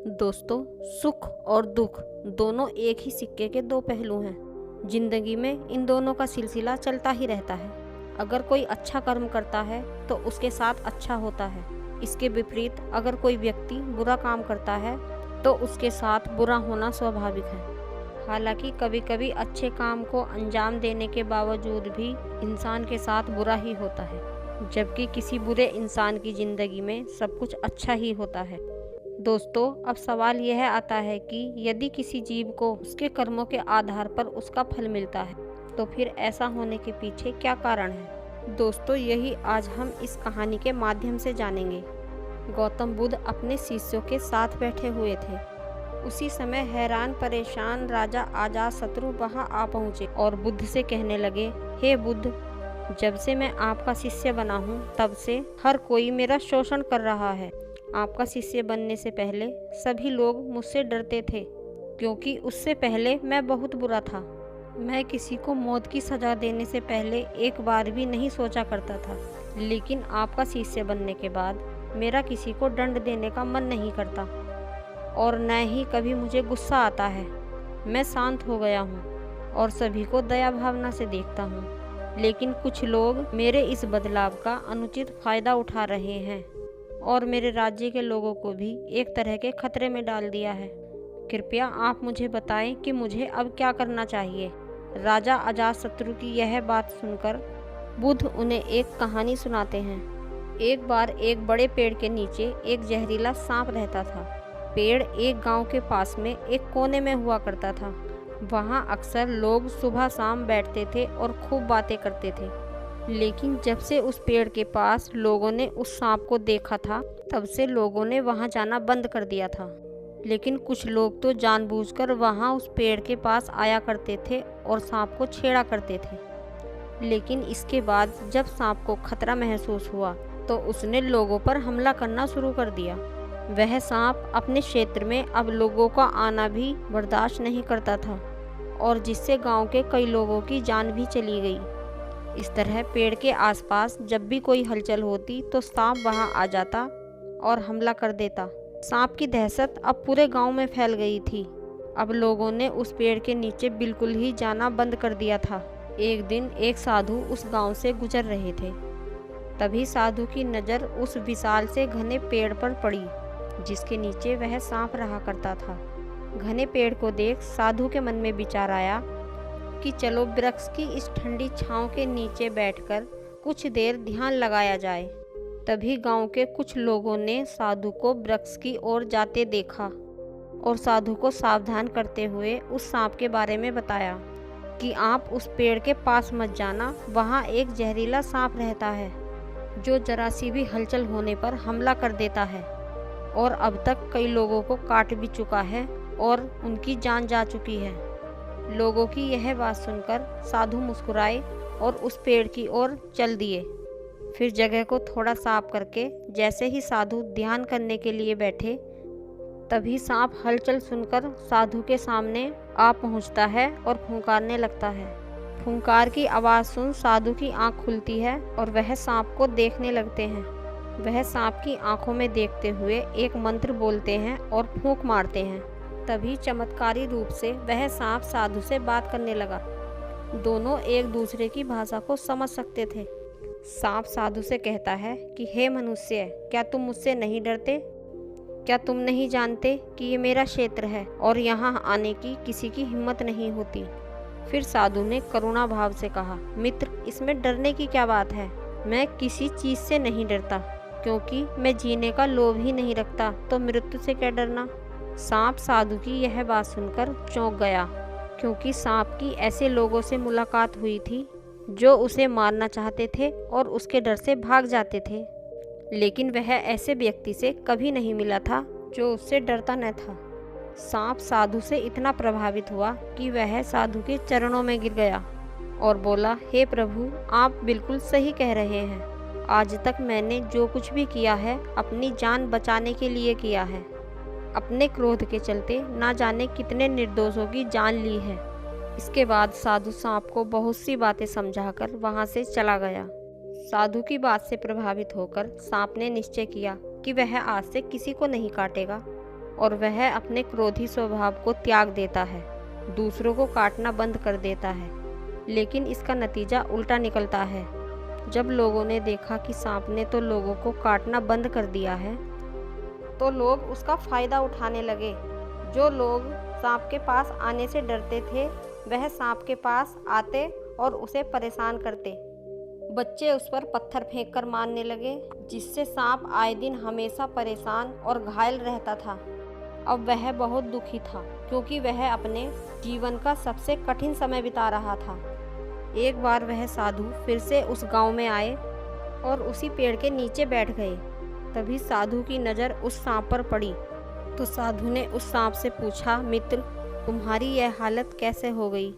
दोस्तों, सुख और दुख दोनों एक ही सिक्के के दो पहलू हैं। जिंदगी में इन दोनों का सिलसिला चलता ही रहता है। अगर कोई अच्छा कर्म करता है तो उसके साथ अच्छा होता है। इसके विपरीत अगर कोई व्यक्ति बुरा काम करता है तो उसके साथ बुरा होना स्वाभाविक है। हालांकि कभी कभी अच्छे काम को अंजाम देने के बावजूद भी इंसान के साथ बुरा ही होता है, जबकि किसी बुरे इंसान की जिंदगी में सब कुछ अच्छा ही होता है। दोस्तों, अब सवाल यह आता है कि यदि किसी जीव को उसके कर्मों के आधार पर उसका फल मिलता है तो फिर ऐसा होने के पीछे क्या कारण है। दोस्तों, यही आज हम इस कहानी के माध्यम से जानेंगे। गौतम बुद्ध अपने शिष्यों के साथ बैठे हुए थे। उसी समय हैरान परेशान राजा अजातशत्रु वहां आ पहुंचे और बुद्ध से कहने लगे, हे बुद्ध, जब से मैं आपका शिष्य बना हूँ तब से हर कोई मेरा शोषण कर रहा है। आपका शिष्य बनने से पहले सभी लोग मुझसे डरते थे, क्योंकि उससे पहले मैं बहुत बुरा था। मैं किसी को मौत की सज़ा देने से पहले एक बार भी नहीं सोचा करता था, लेकिन आपका शिष्य बनने के बाद मेरा किसी को दंड देने का मन नहीं करता और न ही कभी मुझे गुस्सा आता है। मैं शांत हो गया हूँ और सभी को दया भावना से देखता हूँ, लेकिन कुछ लोग मेरे इस बदलाव का अनुचित फ़ायदा उठा रहे हैं और मेरे राज्य के लोगों को भी एक तरह के खतरे में डाल दिया है। कृपया आप मुझे बताएं कि मुझे अब क्या करना चाहिए। राजा अजातशत्रु की यह बात सुनकर बुद्ध उन्हें एक कहानी सुनाते हैं। एक बार एक बड़े पेड़ के नीचे एक जहरीला सांप रहता था। पेड़ एक गांव के पास में एक कोने में हुआ करता था। वहां अक्सर लोग सुबह शाम बैठते थे और खूब बातें करते थे। लेकिन जब से उस पेड़ के पास लोगों ने उस सांप को देखा था, तब से लोगों ने वहां जाना बंद कर दिया था। लेकिन कुछ लोग तो जानबूझकर वहां उस पेड़ के पास आया करते थे और सांप को छेड़ा करते थे। लेकिन इसके बाद जब सांप को खतरा महसूस हुआ तो उसने लोगों पर हमला करना शुरू कर दिया। वह सांप अपने क्षेत्र में अब लोगों का आना भी बर्दाश्त नहीं करता था और जिससे गांव के कई लोगों की जान भी चली गई। इस तरह पेड़ के आसपास जब भी कोई हलचल होती तो सांप वहां आ जाता और हमला कर देता। सांप की दहशत अब पूरे गांव में फैल गई थी। अब लोगों ने उस पेड़ के नीचे बिल्कुल ही जाना बंद कर दिया था। एक दिन एक साधु उस गांव से गुजर रहे थे। तभी साधु की नज़र उस विशाल से घने पेड़ पर पड़ी, जिसके नीचे वह सांप रहा करता था। घने पेड़ को देख साधु के मन में विचार आया कि चलो वृक्ष की इस ठंडी छांव के नीचे बैठकर कुछ देर ध्यान लगाया जाए। तभी गांव के कुछ लोगों ने साधु को वृक्ष की ओर जाते देखा और साधु को सावधान करते हुए उस सांप के बारे में बताया कि आप उस पेड़ के पास मत जाना, वहां एक जहरीला सांप रहता है जो जरा सी भी हलचल होने पर हमला कर देता है और अब तक कई लोगों को काट भी चुका है और उनकी जान जा चुकी है। लोगों की यह बात सुनकर साधु मुस्कुराए और उस पेड़ की ओर चल दिए। फिर जगह को थोड़ा साफ करके जैसे ही साधु ध्यान करने के लिए बैठे, तभी सांप हलचल सुनकर साधु के सामने आ पहुंचता है और फुंकारने लगता है। फुंकार की आवाज़ सुन साधु की आंख खुलती है और वह सांप को देखने लगते हैं। वह सांप की आंखों में देखते हुए एक मंत्र बोलते हैं और फूंक मारते हैं। तभी चमत्कारी रूप से वह सांप साधु से बात करने लगा। दोनों एक दूसरे की भाषा को समझ सकते थे। सांप साधु से कहता है कि हे मनुष्य, क्या तुम मुझसे नहीं डरते? क्या तुम नहीं जानते कि ये मेरा क्षेत्र है और यहाँ आने की किसी की हिम्मत नहीं होती? फिर साधु ने करुणा भाव से कहा, मित्र, इसमें डरने की क्या बात है? मैं किसी चीज़ से नहीं डरता, क्योंकि मैं जीने का लोभ ही नहीं रखता, तो मृत्यु से क्या डरना? सांप साधु की यह बात सुनकर चौंक गया, क्योंकि सांप की ऐसे लोगों से मुलाकात हुई थी जो उसे मारना चाहते थे और उसके डर से भाग जाते थे, लेकिन वह ऐसे व्यक्ति से कभी नहीं मिला था जो उससे डरता न था। सांप साधु से इतना प्रभावित हुआ कि वह साधु के चरणों में गिर गया और बोला, हे प्रभु, आप बिल्कुल सही कह रहे हैं। आज तक मैंने जो कुछ भी किया है अपनी जान बचाने के लिए किया है। अपने क्रोध के चलते ना जाने कितने निर्दोषों की जान ली है। इसके बाद साधु सांप को बहुत सी बातें समझाकर वहां से चला गया। साधु की बात से प्रभावित होकर सांप ने निश्चय किया कि वह आज से किसी को नहीं काटेगा और वह अपने क्रोधी स्वभाव को त्याग देता है, दूसरों को काटना बंद कर देता है। लेकिन इसका नतीजा उल्टा निकलता है। जब लोगों ने देखा कि सांप ने तो लोगों को काटना बंद कर दिया है, तो लोग उसका फ़ायदा उठाने लगे। जो लोग सांप के पास आने से डरते थे, वह सांप के पास आते और उसे परेशान करते। बच्चे उस पर पत्थर फेंककर मारने लगे, जिससे सांप आए दिन हमेशा परेशान और घायल रहता था। अब वह बहुत दुखी था, क्योंकि वह अपने जीवन का सबसे कठिन समय बिता रहा था। एक बार वह साधु फिर से उस गांव में आए और उसी पेड़ के नीचे बैठ गए। तभी साधु की नज़र उस सांप पर पड़ी, तो साधु ने उस सांप से पूछा, मित्र, तुम्हारी यह हालत कैसे हो गई?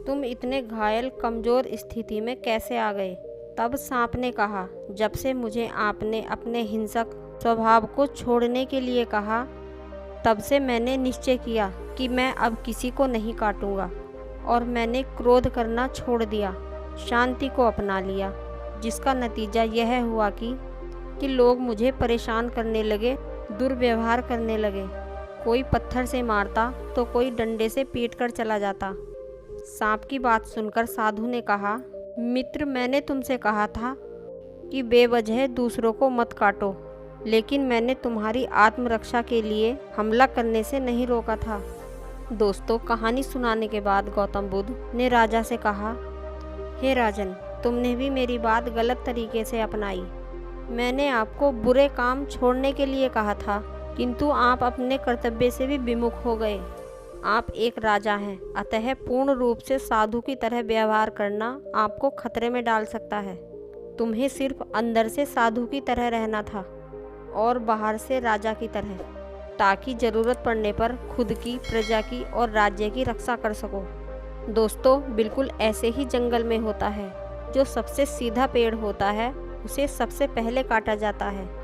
तुम इतने घायल कमज़ोर स्थिति में कैसे आ गए? तब सांप ने कहा, जब से मुझे आपने अपने हिंसक स्वभाव को छोड़ने के लिए कहा, तब से मैंने निश्चय किया कि मैं अब किसी को नहीं काटूंगा, और मैंने क्रोध करना छोड़ दिया, शांति को अपना लिया। जिसका नतीजा यह हुआ कि लोग मुझे परेशान करने लगे, दुर्व्यवहार करने लगे। कोई पत्थर से मारता तो कोई डंडे से पीट कर चला जाता। सांप की बात सुनकर साधु ने कहा, मित्र, मैंने तुमसे कहा था कि बेवजह दूसरों को मत काटो, लेकिन मैंने तुम्हारी आत्मरक्षा के लिए हमला करने से नहीं रोका था। दोस्तों, कहानी सुनाने के बाद गौतम बुद्ध ने राजा से कहा, हे राजन, तुमने भी मेरी बात गलत तरीके से अपनाई। मैंने आपको बुरे काम छोड़ने के लिए कहा था, किंतु आप अपने कर्तव्य से भी विमुख हो गए। आप एक राजा हैं, अतः पूर्ण रूप से साधु की तरह व्यवहार करना आपको खतरे में डाल सकता है। तुम्हें सिर्फ अंदर से साधु की तरह रहना था और बाहर से राजा की तरह, ताकि ज़रूरत पड़ने पर खुद की, प्रजा की और राज्य की रक्षा कर सको। दोस्तों, बिल्कुल ऐसे ही जंगल में होता है। जो सबसे सीधा पेड़ होता है, उसे सबसे पहले काटा जाता है।